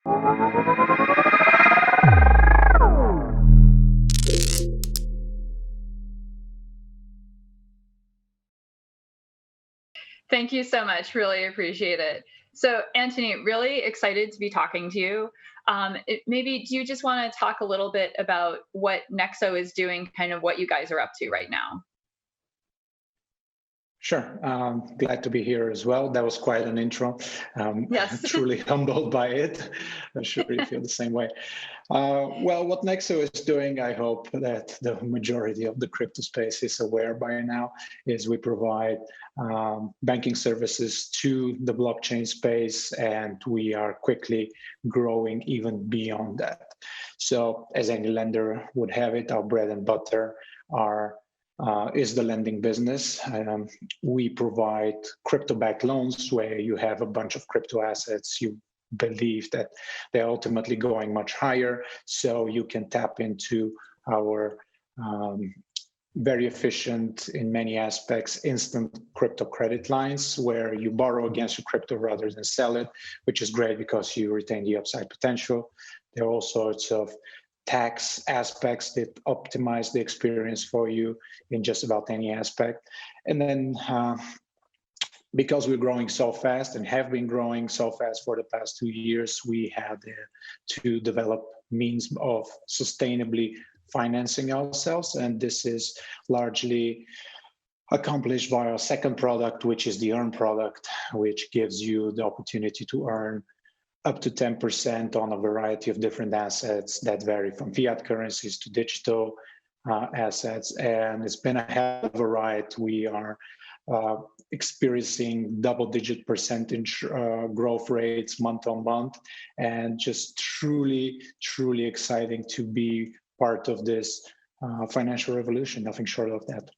Thank you so much. Really appreciate it. So, Anthony, really excited to be talking to you. Maybe do you just want to talk a little bit about what Nexo is doing, kind of what you guys are up to right now? Sure. Glad to be here as well. That was quite an intro. Yes. Truly humbled by it. I'm sure you feel the same way. Well, what Nexo is doing, I hope that the majority of the crypto space is aware by now, is we provide banking services to the blockchain space, and we are quickly growing even beyond that. So, as any lender would have it, our bread and butter are is the lending business. We provide crypto-backed loans where you have a bunch of crypto assets. You believe that they're ultimately going much higher, so you can tap into our very efficient, in many aspects, instant crypto credit lines where you borrow against your crypto rather than sell it, which is great because you retain the upside potential. There are all sorts of tax aspects that optimize the experience for you in just about any aspect. And then because we're growing so fast and have been growing so fast for the past 2 years, we had to develop means of sustainably financing ourselves. And this is largely accomplished by our second product, which is the Earn product, which gives you the opportunity to earn up to 10% on a variety of different assets that vary from fiat currencies to digital assets. And it's been a hell of a ride. We are experiencing double-digit percentage growth rates month on month, and just truly, truly exciting to be part of this financial revolution, nothing short of that.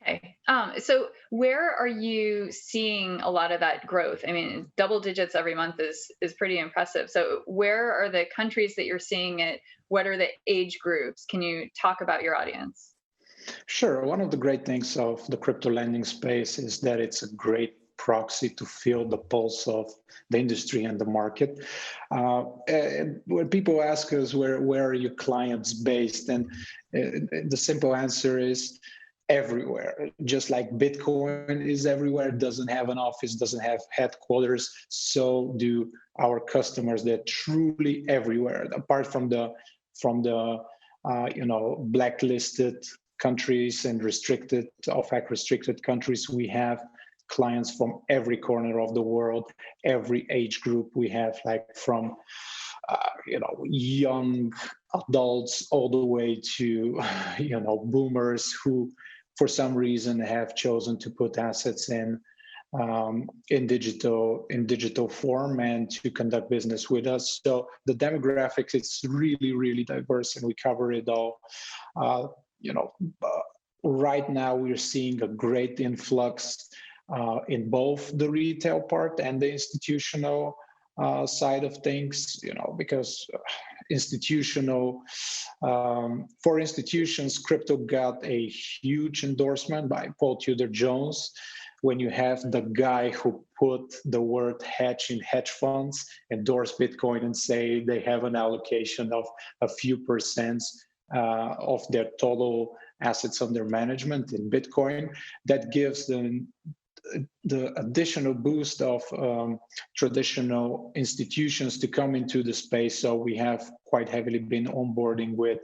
Okay. So where are you seeing a lot of that growth? I mean, double digits every month is pretty impressive. So where are the countries that you're seeing it? What are the age groups? Can you talk about your audience? Sure. One of the great things of the crypto lending space is that it's a great proxy to feel the pulse of the industry and the market. And when people ask us where are your clients based, and the simple answer is everywhere. Just like Bitcoin is everywhere, doesn't have an office, doesn't have headquarters, so do our customers. They're truly everywhere. Apart from the blacklisted countries and restricted, OFAC restricted countries, we have clients from every corner of the world, every age group. We have like from young adults all the way to boomers who for some reason have chosen to put assets in digital form and to conduct business with us. So the demographics, it's really, really diverse, and we cover it all. Right now we're seeing a great influx in both the retail part and the institutional side of things, because for institutions, crypto got a huge endorsement by Paul Tudor Jones. When you have the guy who put the word hedge in hedge funds endorse Bitcoin and say they have an allocation of a few percent of their total assets under management in Bitcoin, that gives them the additional boost of traditional institutions to come into the space. So we have quite heavily been onboarding with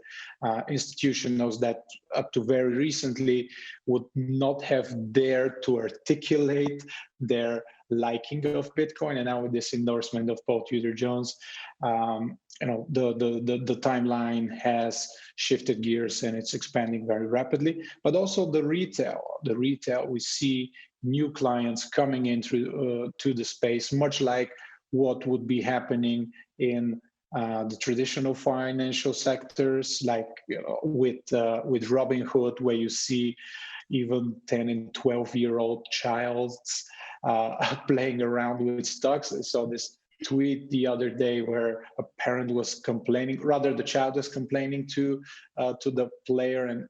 institutions that up to very recently would not have dared to articulate their liking of Bitcoin. And now with this endorsement of Paul Tudor Jones, the timeline has shifted gears and it's expanding very rapidly. But also the retail, we see new clients coming into to the space, much like what would be happening in the traditional financial sectors, like with Robinhood, where you see even 10 and 12-year-old childs playing around with stocks. I saw this tweet the other day where a parent was complaining, rather the child was complaining to the player and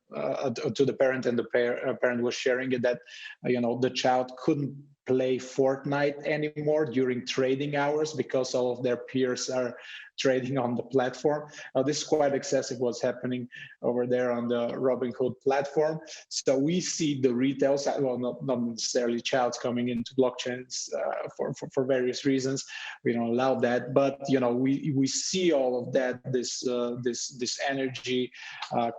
to the parent, and the parent was sharing it that the child couldn't play Fortnite anymore during trading hours because all of their peers are trading on the platform. This is quite excessive what's happening over there on the Robinhood platform. So we see the retail side, well, not necessarily childs coming into blockchains for various reasons. We don't allow that, but we see all of that, this energy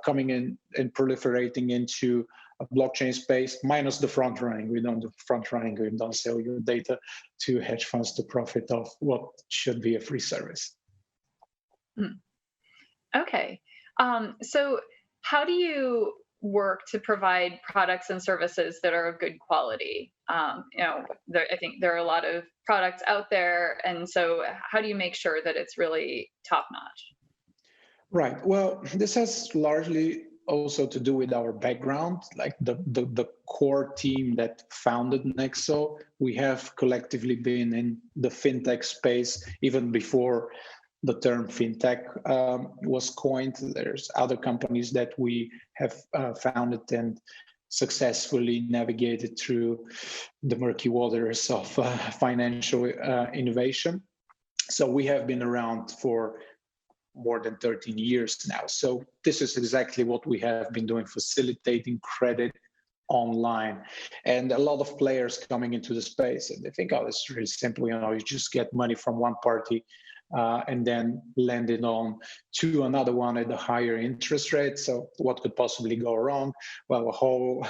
coming in and proliferating into a blockchain space, minus the front running. We don't do front running. We don't sell your data to hedge funds to profit off what should be a free service. Okay. So how do you work to provide products and services that are of good quality? I think there are a lot of products out there. And so how do you make sure that it's really top notch? Right. Well, this has largely also to do with our background, like the core team that founded Nexo. We have collectively been in the fintech space even before the term fintech was coined. There's other companies that we have founded and successfully navigated through the murky waters of financial innovation. So we have been around for more than 13 years now. So this is exactly what we have been doing, facilitating credit online. And a lot of players coming into the space, and they think, oh, it's really simple. You just get money from one party and then lend it on to another one at a higher interest rate. So what could possibly go wrong? Well, a whole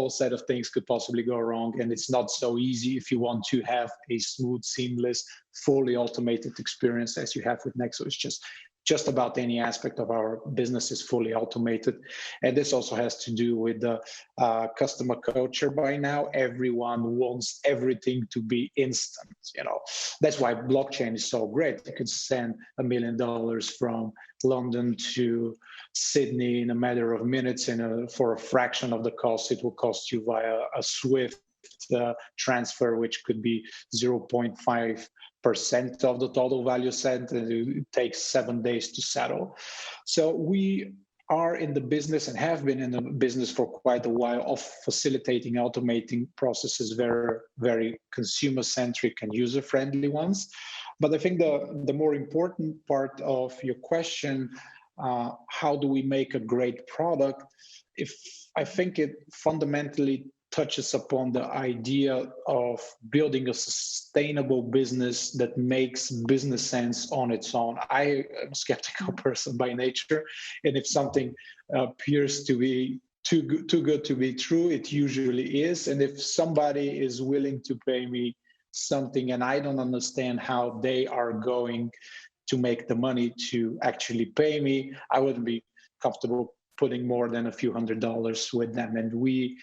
set of things could possibly go wrong. And it's not so easy if you want to have a smooth, seamless, fully automated experience as you have with Nexo. It's just about any aspect of our business is fully automated. And this also has to do with the customer culture by now. Everyone wants everything to be instant. That's why blockchain is so great. You can send $1 million from London to Sydney in a matter of minutes, and for a fraction of the cost it will cost you via a Swift transfer, which could be 0.5% of the total value sent, and it takes 7 days to settle. So we are in the business and have been in the business for quite a while of facilitating, automating processes, very, very consumer-centric and user-friendly ones. But I think the more important part of your question, how do we make a great product? I think it fundamentally touches upon the idea of building a sustainable business that makes business sense on its own. I am a skeptical person by nature, and if something appears to be too good to be true, it usually is. And if somebody is willing to pay me something and I don't understand how they are going to make the money to actually pay me, I wouldn't be comfortable putting more than a few $100s with them. And we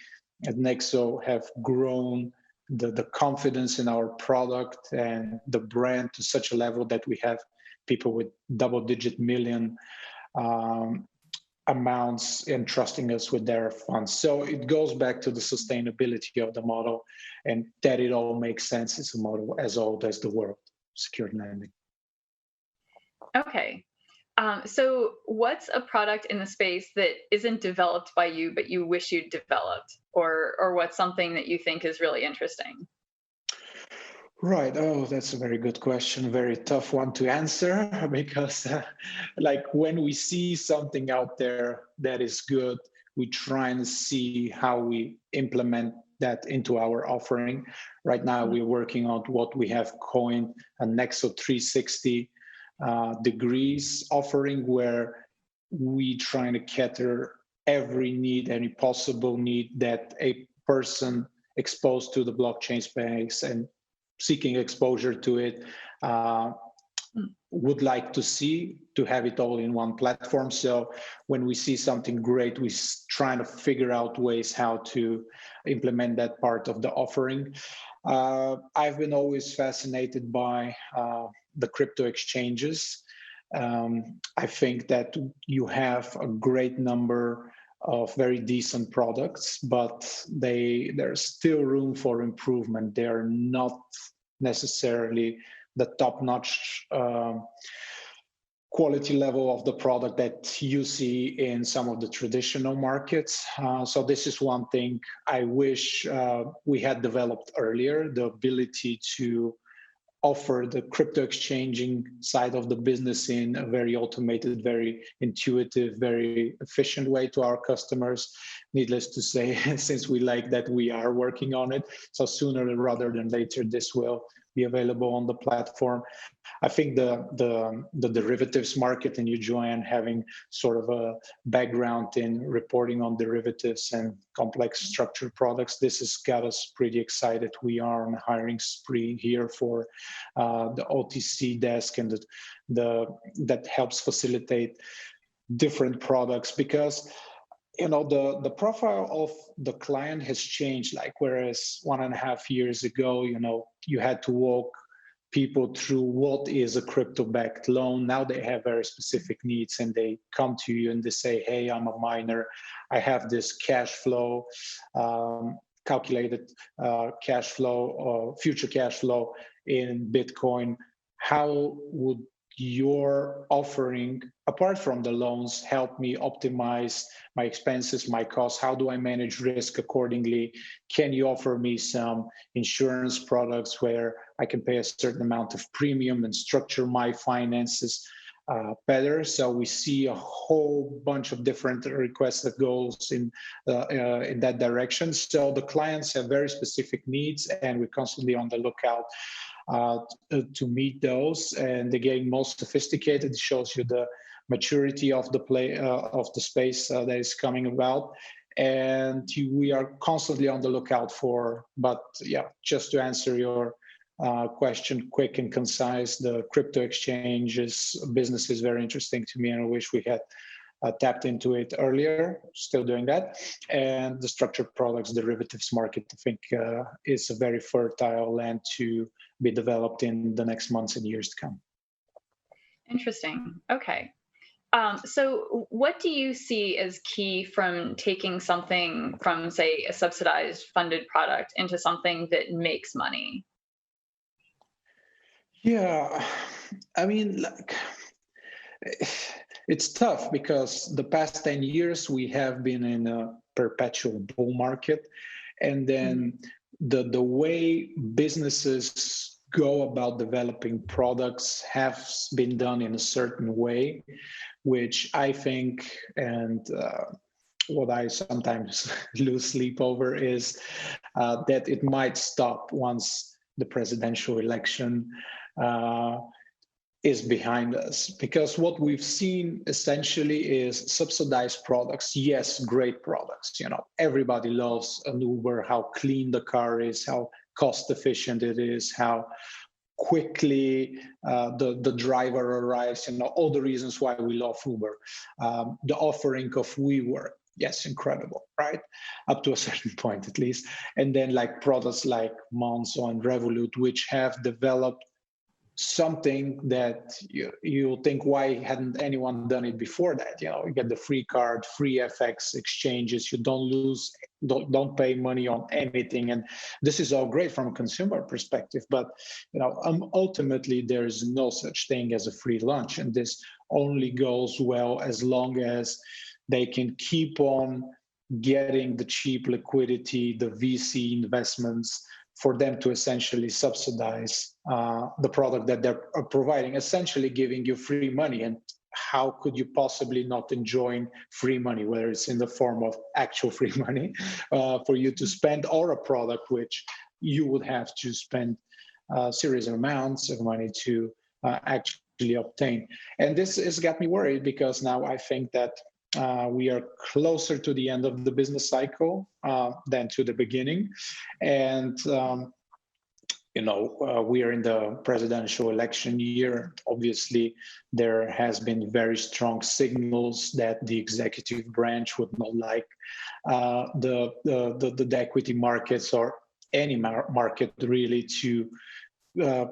at Nexo have grown the confidence in our product and the brand to such a level that we have people with double-digit million amounts entrusting us with their funds. So it goes back to the sustainability of the model, and that it all makes sense. It's a model as old as the world, secured lending. Okay. So what's a product in the space that isn't developed by you, but you wish you'd developed, or what's something that you think is really interesting? Right. Oh, that's a very good question. Very tough one to answer because like when we see something out there that is good, we try and see how we implement that into our offering. Right now, we're working on what we have coined a Nexo 360 degrees offering, where we try to cater every need, any possible need that a person exposed to the blockchain space and seeking exposure to it would like to see, to have it all in one platform. So when we see something great, we try to figure out ways how to implement that part of the offering. I've been always fascinated by the crypto exchanges. I think that you have a great number of very decent products, but there's still room for improvement. They are not necessarily the top-notch quality level of the product that you see in some of the traditional markets. So this is one thing I wish we had developed earlier, the ability to offer the crypto exchanging side of the business in a very automated, very intuitive, very efficient way to our customers. Needless to say, since we like that, we are working on it. So sooner rather than later, this will be available on the platform. I think the derivatives market, and you, Joanne, having sort of a background in reporting on derivatives and complex structured products, this has got us pretty excited. We are on a hiring spree here for the OTC desk, and that helps facilitate different products, because the profile of the client has changed. Like, whereas 1.5 years ago, you had to walk people through what is a crypto-backed loan. Now they have very specific needs, and they come to you and they say, hey, I'm a miner, I have this cash flow, calculated cash flow or future cash flow in Bitcoin. How would your offering, apart from the loans, help me optimize my expenses, my costs? How do I manage risk accordingly? Can you offer me some insurance products where I can pay a certain amount of premium and structure my finances better? So we see a whole bunch of different requests that goes in that direction. So the clients have very specific needs, and we're constantly on the lookout to meet those, and they're getting more sophisticated. It shows you the maturity of the space that is coming about, and we are constantly on the lookout for. But yeah, just to answer your question, quick and concise, the crypto exchanges business is very interesting to me, and I wish we had tapped into it earlier. Still doing that. And the structured products derivatives market, I think, is a very fertile land to be developed in the next months and years to come. Interesting. Okay. So what do you see as key from taking something from, say, a subsidized funded product into something that makes money? Yeah, I mean, it's tough, because the past 10 years we have been in a perpetual bull market, and then the way businesses go about developing products has been done in a certain way, which I think, and what I sometimes lose sleep over, is that it might stop once the presidential election is behind us. Because what we've seen essentially is subsidized products. Yes, great products. Everybody loves an Uber, how clean the car is, how cost efficient it is, how quickly the driver arrives, all the reasons why we love Uber. The offering of WeWork, yes, incredible, right? Up to a certain point, at least. And then like products like Monzo and Revolut, which have developed something that you think, why hadn't anyone done it before that? You get the free card, free FX exchanges, you don't pay money on anything, and this is all great from a consumer perspective. But ultimately, there is no such thing as a free lunch, and this only goes well as long as they can keep on getting the cheap liquidity, the VC investments, for them to essentially subsidize the product that they're providing, essentially giving you free money. And how could you possibly not enjoy free money, whether it's in the form of actual free money for you to spend, or a product which you would have to spend serious amounts of money to actually obtain? And this has got me worried, because now I think that we are closer to the end of the business cycle than to the beginning. And, we are in the presidential election year. Obviously, there has been very strong signals that the executive branch would not like the equity markets, or any market really, to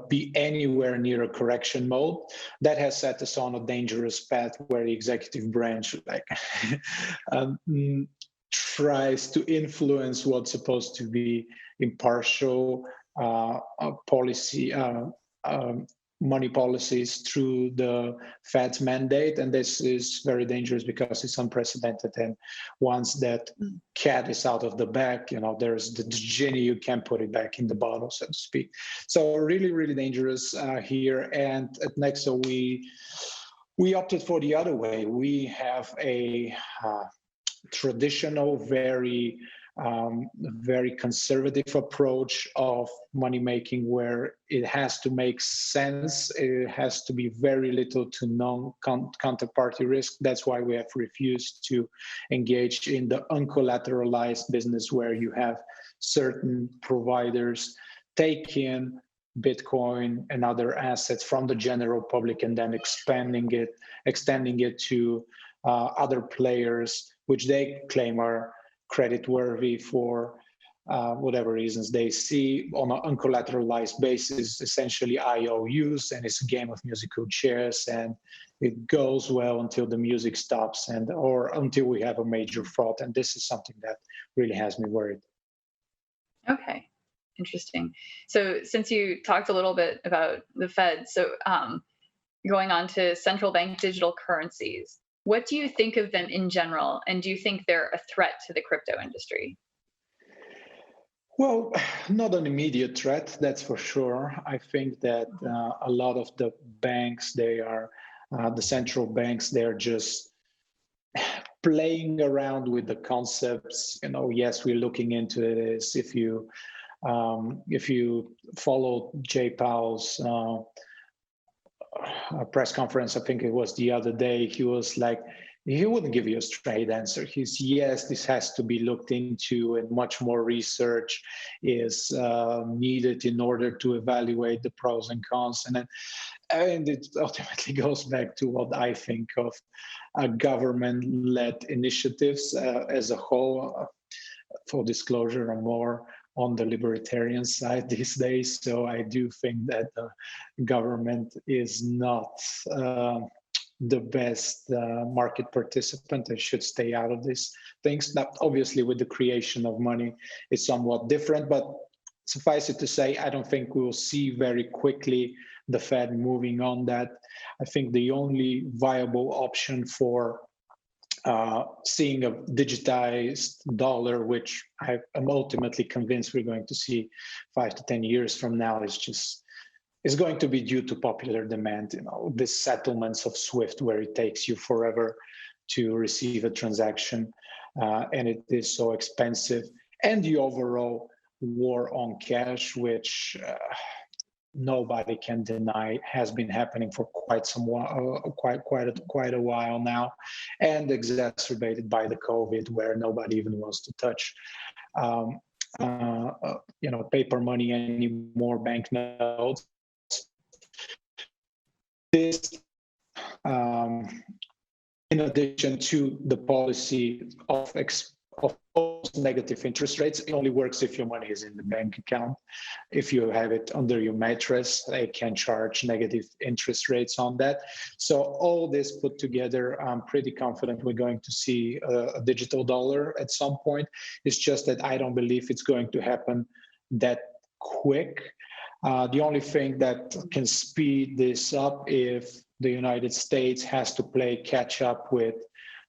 be anywhere near a correction mode. That has set us on a dangerous path, where the executive branch tries to influence what's supposed to be impartial policy, money policies through the Fed's mandate, and this is very dangerous because it's unprecedented. And once that cat is out of the bag, there's the genie, you can't put it back in the bottle, so to speak. So really, really dangerous here. And at Nexo, we opted for the other way. We have a traditional, very conservative approach of money making, where it has to make sense. It has to be very little to no counterparty risk. That's why we have refused to engage in the uncollateralized business, where you have certain providers take in Bitcoin and other assets from the general public and then extending it to other players, which they claim are creditworthy for whatever reasons they see, on an uncollateralized basis, essentially IOUs, and it's a game of musical chairs, and it goes well until the music stops or until we have a major fraud. And this is something that really has me worried. Okay, interesting. So since you talked a little bit about the Fed, so going on to central bank digital currencies, what do you think of them in general? And do you think they're a threat to the crypto industry? Well, not an immediate threat, that's for sure. I think that a lot of the banks, the central banks, they're just playing around with the concepts. Yes, we're looking into this. If you follow Jay Powell's press conference, I think it was the other day, he was like, he wouldn't give you a straight answer. He's, yes, this has to be looked into, and much more research is needed in order to evaluate the pros and cons. And it ultimately goes back to what I think of government-led initiatives as a whole. Full disclosure, I'm more on the libertarian side these days, so I do think that the government is not the best market participant and should stay out of these things. Now, obviously, with the creation of money, it's somewhat different, but suffice it to say, I don't think we will see very quickly the Fed moving on that. I think the only viable option for seeing a digitized dollar, which I am ultimately convinced we're going to see 5 to 10 years from now, is going to be due to popular demand. This settlements of SWIFT, where it takes you forever to receive a transaction, and it is so expensive, and the overall war on cash, which nobody can deny has been happening for quite a while now, and exacerbated by the COVID, where nobody even wants to touch paper money anymore, banknotes. This, in addition to the policy of negative interest rates, it only works if your money is in the bank account. If you have it under your mattress, they can charge negative interest rates on that. So all this put together, I'm pretty confident we're going to see a digital dollar at some point. It's just that I don't believe it's going to happen that quick. The only thing that can speed this up, if the United States has to play catch up with,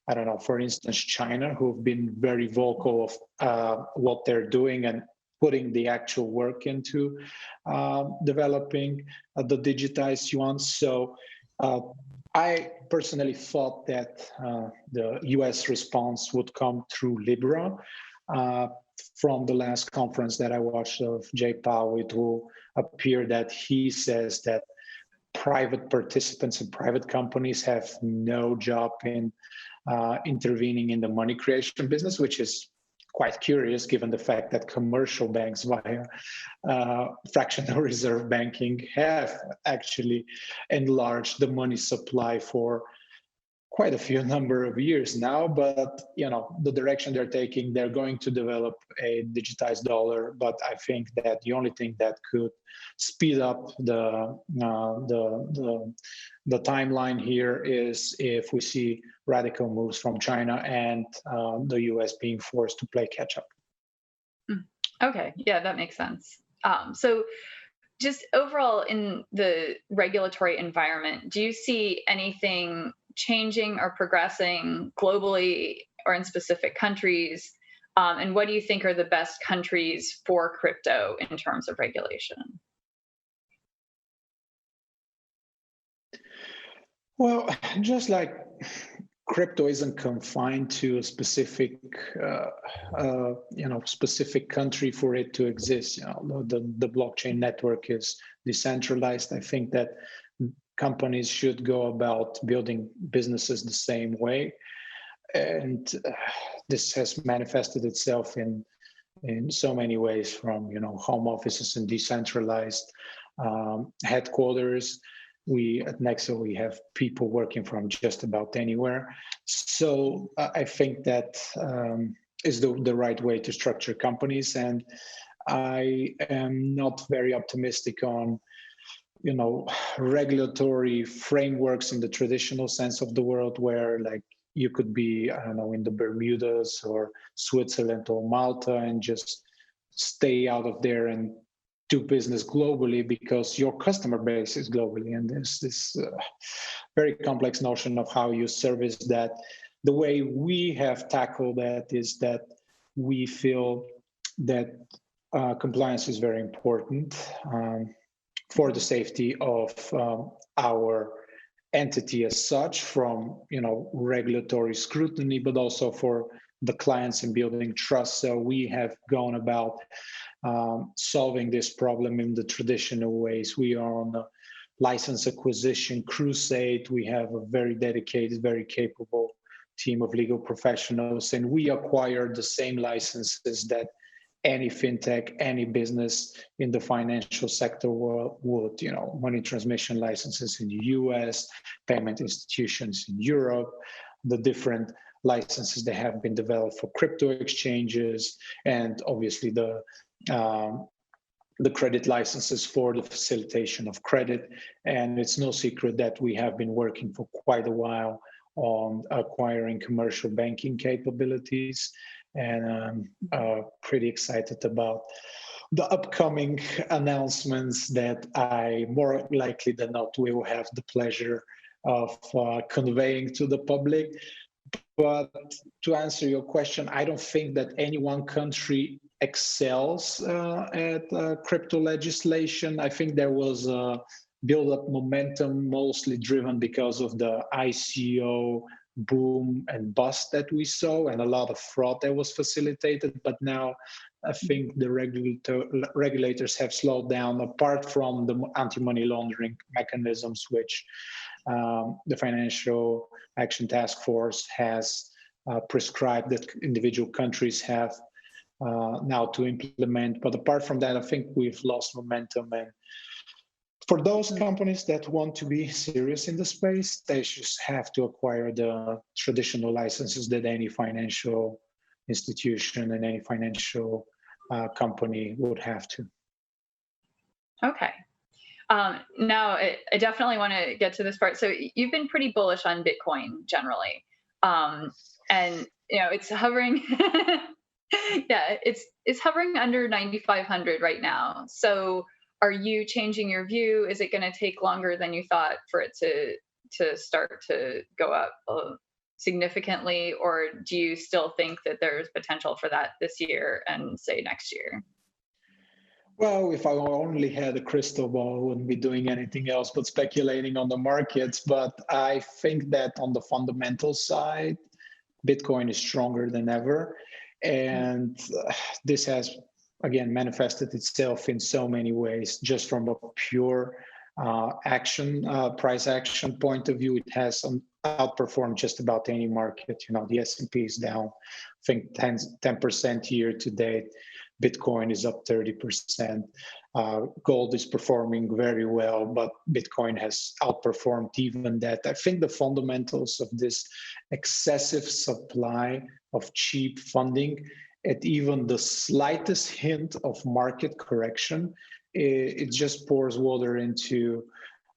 I don't know, for instance, China, who've been very vocal of what they're doing and putting the actual work into developing the digitized yuan. So I personally thought that the US response would come through Libra. From the last conference that I watched of Jay Powell, it will appear that he says that private participants and private companies have no job in intervening in the money creation business, which is quite curious given the fact that commercial banks via fractional reserve banking have actually enlarged the money supply for quite a few number of years now. But the direction they're taking, they're going to develop a digitized dollar. But I think that the only thing that could speed up the timeline here is if we see radical moves from China and the US being forced to play catch up. Okay, yeah, that makes sense. So just overall in the regulatory environment, do you see anything changing or progressing globally or in specific countries? And what do you think are the best countries for crypto in terms of regulation? Well, just like crypto isn't confined to a specific, specific country for it to exist. The blockchain network is decentralized. I think that companies should go about building businesses the same way, and this has manifested itself in so many ways, from home offices and decentralized headquarters. We at Nexo, we have people working from just about anywhere. So I think that is the right way to structure companies. And I am not very optimistic on regulatory frameworks in the traditional sense of the word, where like you could be, I don't know, in the Bermudas or Switzerland or Malta and just stay out of there and do business globally because your customer base is globally. And there's this very complex notion of how you service that. The way we have tackled that is that we feel that compliance is very important for the safety of our entity as such, from regulatory scrutiny, but also for the clients in building trust. So we have gone about solving this problem in the traditional ways. We are on a license acquisition crusade. We have a very dedicated, very capable team of legal professionals, and we acquire the same licenses that any fintech, any business in the financial sector would, money transmission licenses in the US, payment institutions in Europe, the different licenses that have been developed for crypto exchanges, and obviously the credit licenses for the facilitation of credit. And it's no secret that we have been working for quite a while on acquiring commercial banking capabilities, and I'm pretty excited about the upcoming announcements that I more likely than not will have the pleasure of conveying to the public. But to answer your question, I don't think that any one country excels at crypto legislation. I think there was a build-up momentum, mostly driven because of the ICO boom and bust that we saw, and a lot of fraud that was facilitated. But now I think the regulators have slowed down, apart from the anti-money laundering mechanisms, which the Financial Action Task Force has prescribed that individual countries have now to implement. But apart from that, I think we've lost momentum. And for those companies that want to be serious in the space, they just have to acquire the traditional licenses that any financial institution and any financial company would have to. Okay. Now, I definitely want to get to this part. So you've been pretty bullish on Bitcoin generally, and it's hovering. Yeah, it's hovering under 9,500 right now. So are you changing your view? Is it going to take longer than you thought for it to start to go up significantly, or do you still think that there's potential for that this year and say next year? Well, if I only had a crystal ball, I wouldn't be doing anything else but speculating on the markets. But I think that on the fundamental side, Bitcoin is stronger than ever. And this has, again, manifested itself in so many ways. Just from a pure price action point of view, it has outperformed just about any market. The S&P is down, I think 10% year to date. Bitcoin is up 30%. Gold is performing very well, but Bitcoin has outperformed even that. I think the fundamentals of this excessive supply of cheap funding, at even the slightest hint of market correction, it just pours water into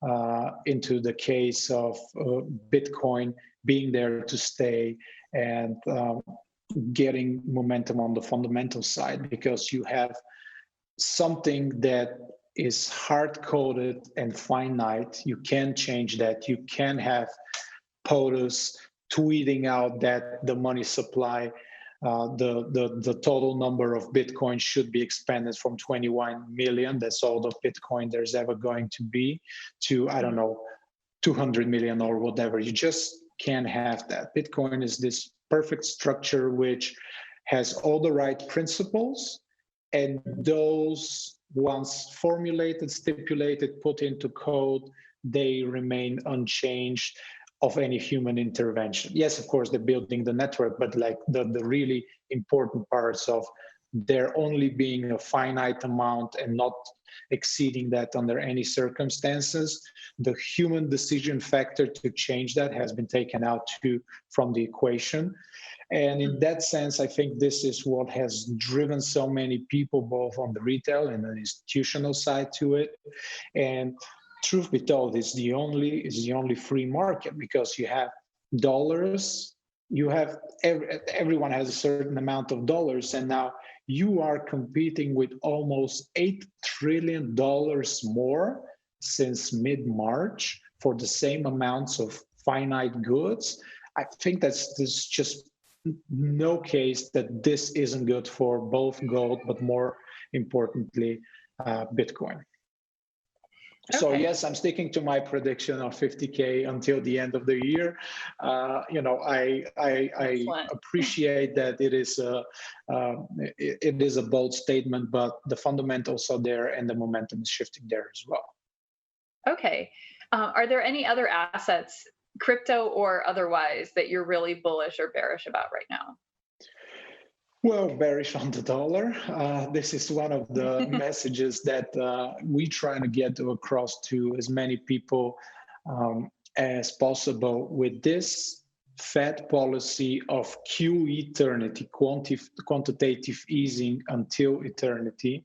the case of Bitcoin being there to stay and getting momentum on the fundamental side, because you have something that is hard-coded and finite. You can change that. You can have POTUS tweeting out that the money supply, the total number of Bitcoin should be expanded from 21 million, that's all the Bitcoin there's ever going to be, to, I don't know, 200 million or whatever. You just can't have that. Bitcoin is this perfect structure which has all the right principles, and those, once formulated, stipulated, put into code, they remain unchanged of any human intervention. Yes, of course, they're building the network, but like the really important parts of there only being a finite amount and not exceeding that under any circumstances, the human decision factor to change that has been taken out from the equation. And in that sense, I think this is what has driven so many people, both on the retail and the institutional side, to it. And truth be told, it's the only free market, because you have dollars, you have everyone has a certain amount of dollars, and now you are competing with almost $8 trillion more since mid-March for the same amounts of finite goods. I think there's just no case that this isn't good for both gold, but more importantly, Bitcoin. Okay. So yes, I'm sticking to my prediction of 50K until the end of the year. I appreciate that it is a bold statement, but the fundamentals are there and the momentum is shifting there as well. Okay. Are there any other assets, crypto or otherwise, that you're really bullish or bearish about right now? Well, bearish on the dollar. This is one of the messages that we try to get across to as many people as possible. With this Fed policy of Q eternity, quantitative easing until eternity,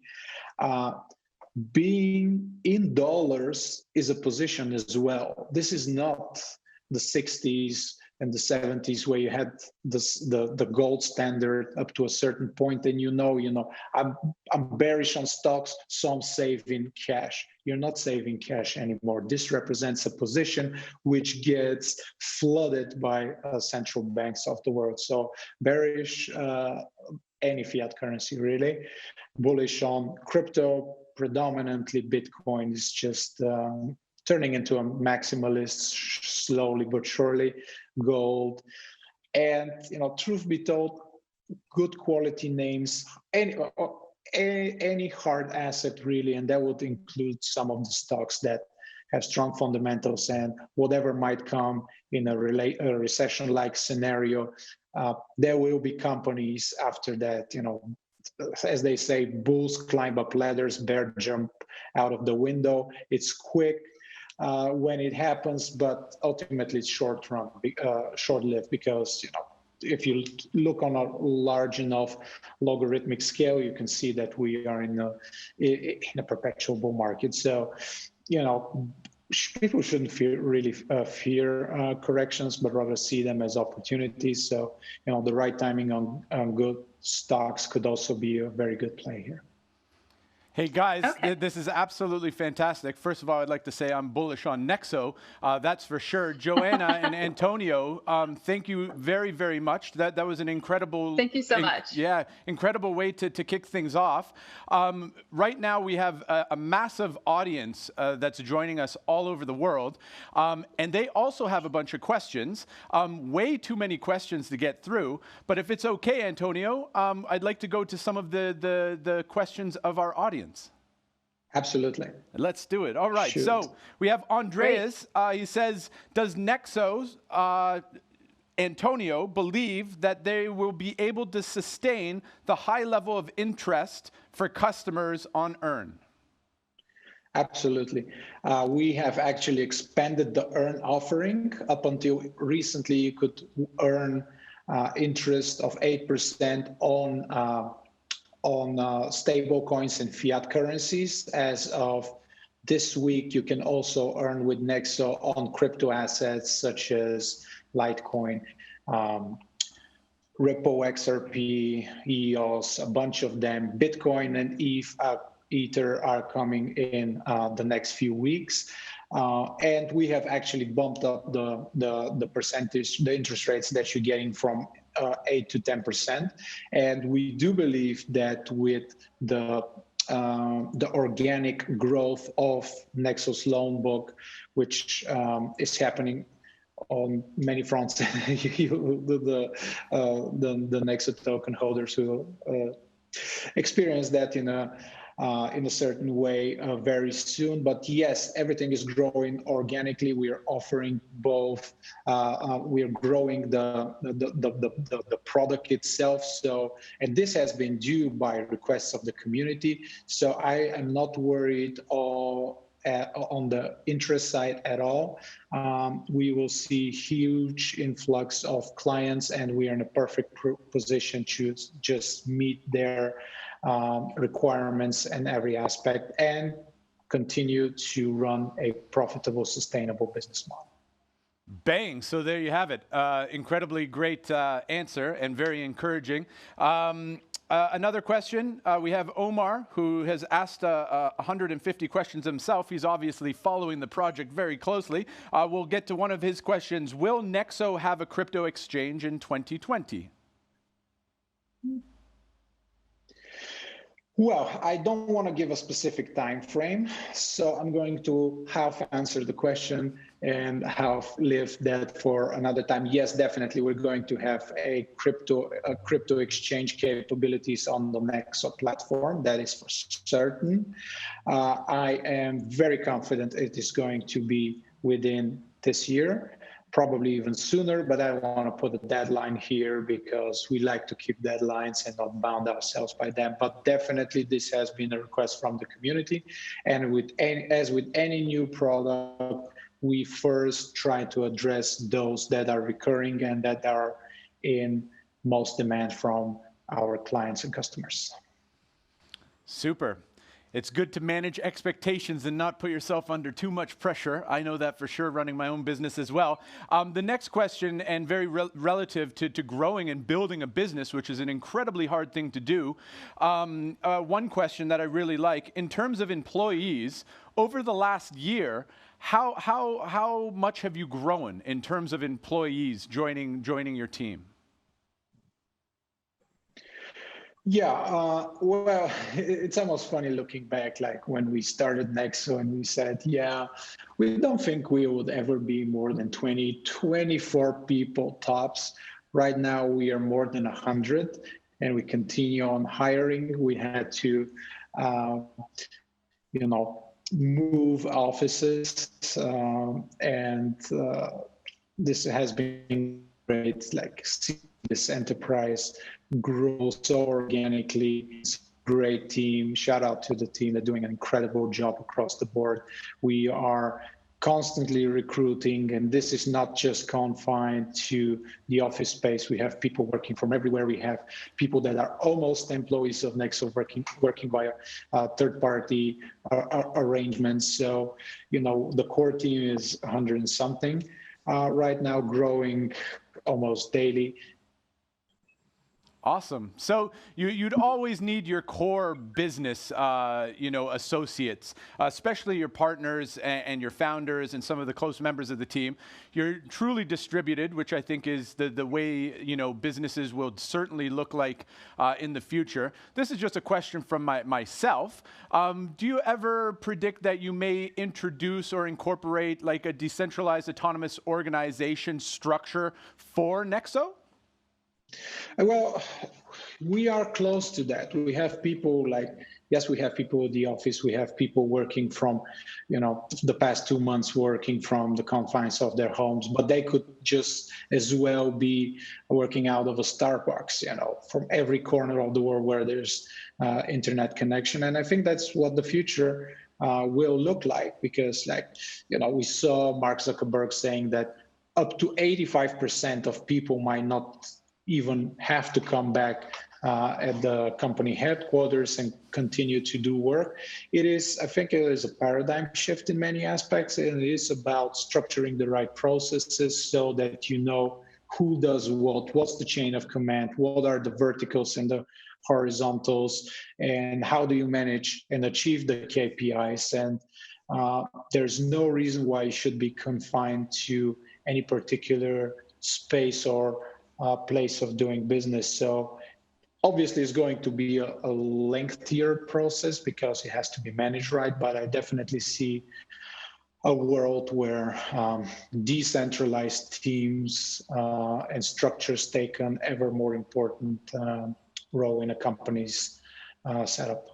being in dollars is a position as well. This is not the 60s and the 70s where you had the gold standard up to a certain point, and I'm bearish on stocks, so I'm saving cash. You're not saving cash anymore. This represents a position which gets flooded by central banks of the world. So bearish any fiat currency, really. Bullish on crypto, predominantly Bitcoin is just turning into a maximalist slowly but surely. Gold, and truth be told, good quality names, any hard asset really, and that would include some of the stocks that have strong fundamentals, and whatever might come in a recession-like scenario, there will be companies after that, as they say, bulls climb up ladders, bear jump out of the window. It's quick when it happens, but ultimately it's short-lived, because if you look on a large enough logarithmic scale, you can see that we are in a perpetual bull market. So, people shouldn't fear corrections, but rather see them as opportunities. So, the right timing on good stocks could also be a very good play here. Hey guys, This is absolutely fantastic. First of all, I'd like to say I'm bullish on Nexo. That's for sure. Joanna and Antonio, thank you very, very much. That was an incredible. Thank you so much. Yeah, incredible way to kick things off. Right now we have a massive audience that's joining us all over the world, and they also have a bunch of questions. Way too many questions to get through. But if it's okay, Antonio, I'd like to go to some of the questions of our audience. Absolutely. Let's do it. All right. Shoot. So we have Andreas. He says, does Nexo's Antonio believe that they will be able to sustain the high level of interest for customers on Earn? Absolutely. We have actually expanded the Earn offering. Up until recently, you could earn interest of 8% on stable coins and fiat currencies. As of this week, you can also earn with Nexo on crypto assets such as Litecoin, Ripple, XRP, EOS, a bunch of them. Bitcoin and ETH Ether are coming in the next few weeks. And we have actually bumped up the percentage, the interest rates that you're getting from 8 to 10%. And we do believe that with the organic growth of Nexo's loan book, which is happening on many fronts, the Nexo token holders will experience that in a certain way very soon. But yes, everything is growing organically. We are offering both. We are growing the product itself. So, and this has been due by requests of the community. So I am not worried on the interest side at all. We will see huge influx of clients, and we are in a perfect position to just meet their requirements in every aspect and continue to run a profitable, sustainable business model. Bang. So there you have it. Incredibly great answer and very encouraging. Another question, we have Omar, who has asked 150 questions himself. He's obviously following the project very closely. We'll get to one of his questions. Will Nexo have a crypto exchange in 2020? Well, I don't want to give a specific time frame, so I'm going to half answer the question and half leave that for another time. Yes, definitely, we're going to have a crypto exchange capabilities on the Nexo platform. That is for certain. I am very confident it is going to be within this year. Probably even sooner, but I want to put a deadline here because we like to keep deadlines and not bound ourselves by them. But definitely this has been a request from the community. And as with any new product, we first try to address those that are recurring and that are in most demand from our clients and customers. Super. It's good to manage expectations and not put yourself under too much pressure. I know that for sure, running my own business as well. The next question, and very relative to growing and building a business, which is an incredibly hard thing to do. One question that I really like, in terms of employees, over the last year, how much have you grown in terms of employees joining your team? Yeah, well, it's almost funny looking back, like when we started Nexo and we said, yeah, we don't think we would ever be more than 24 people tops. Right now, we are more than 100 and we continue on hiring. We had to, move offices and this has been great, like this enterprise grows so organically. It's a great team. Shout out to the team. They're doing an incredible job across the board. We are constantly recruiting, and this is not just confined to the office space. We have people working from everywhere. We have people that are almost employees of Nexo working via third-party arrangements. So, the core team is 100 and something right now, growing almost daily. Awesome. So you'd always need your core business, associates, especially your partners and your founders and some of the close members of the team. You're truly distributed, which I think is the way, businesses will certainly look like in the future. This is just a question from myself. Do you ever predict that you may introduce or incorporate like a decentralized autonomous organization structure for Nexo? Well, we are close to that. We have people yes, we have people at the office. We have people working from, the past 2 months working from the confines of their homes, but they could just as well be working out of a Starbucks, from every corner of the world where there's internet connection. And I think that's what the future will look like because we saw Mark Zuckerberg saying that up to 85% of people might not even have to come back at the company headquarters and continue to do work. I think it is a paradigm shift in many aspects, and it is about structuring the right processes so that who does what's the chain of command, what are the verticals and the horizontals, and how do you manage and achieve the KPIs. And there's no reason why you should be confined to any particular space or place of doing business. So obviously, it's going to be a lengthier process because it has to be managed right, but I definitely see a world where decentralized teams and structures take an ever more important role in a company's setup.